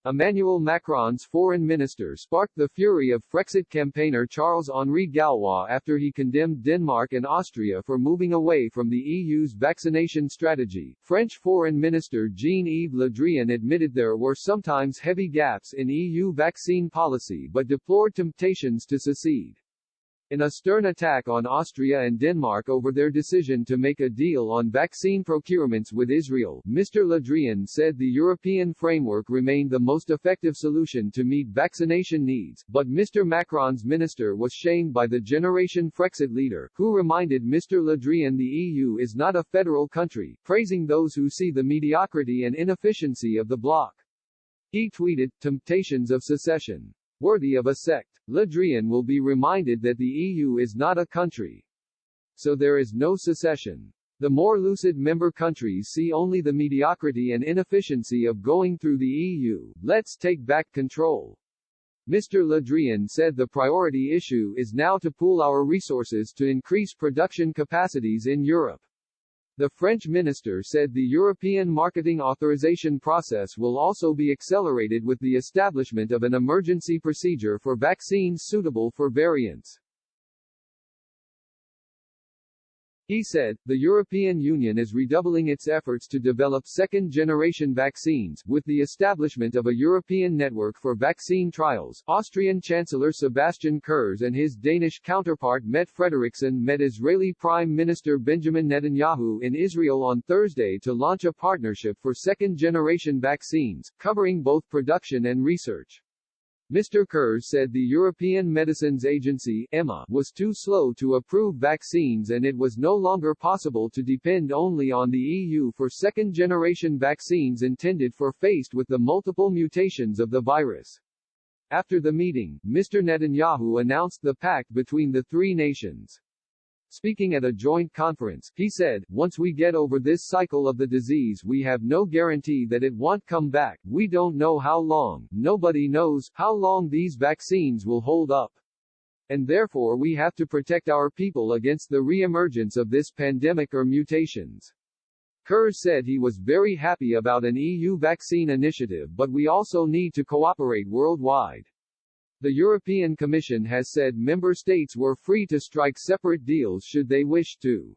Emmanuel Macron's foreign minister sparked the fury of Brexit campaigner Charles-Henri Gallois after he condemned Denmark and Austria for moving away from the EU's vaccination strategy. French Foreign Minister Jean-Yves Le Drian admitted there were sometimes heavy gaps in EU vaccine policy but deplored temptations to secede. In a stern attack on Austria and Denmark over their decision to make a deal on vaccine procurements with Israel, Mr. Le Drian said the European framework remained the most effective solution to meet vaccination needs, but Mr. Macron's minister was shamed by the Generation Frexit leader, who reminded Mr. Le Drian the EU is not a federal country, praising those who see the mediocrity and inefficiency of the bloc. He tweeted, "Temptations of secession. Worthy of a sect. Le Drian will be reminded that the EU is not a country. So there is no secession. The more lucid member countries see only the mediocrity and inefficiency of going through the EU. Let's take back control." Mr. Le Drian said the priority issue is now to pool our resources to increase production capacities in Europe. The French minister said the European marketing authorization process will also be accelerated with the establishment of an emergency procedure for vaccines suitable for variants. He said, "The European Union is redoubling its efforts to develop second-generation vaccines, with the establishment of a European network for vaccine trials." Austrian Chancellor Sebastian Kurz and his Danish counterpart Mette Frederiksen met Israeli Prime Minister Benjamin Netanyahu in Israel on Thursday to launch a partnership for second-generation vaccines, covering both production and research. Mr. Kurz said the European Medicines Agency (EMA) was too slow to approve vaccines and it was no longer possible to depend only on the EU for second-generation vaccines intended for faced with the multiple mutations of the virus. After the meeting, Mr. Netanyahu announced the pact between the three nations. Speaking at a joint conference, he said, "Once we get over this cycle of the disease we have no guarantee that it won't come back. We don't know how long, nobody knows, how long these vaccines will hold up. And therefore we have to protect our people against the re-emergence of this pandemic or mutations." Kurz said he was very happy about an EU vaccine initiative but we also need to cooperate worldwide. The European Commission has said member states were free to strike separate deals should they wish to.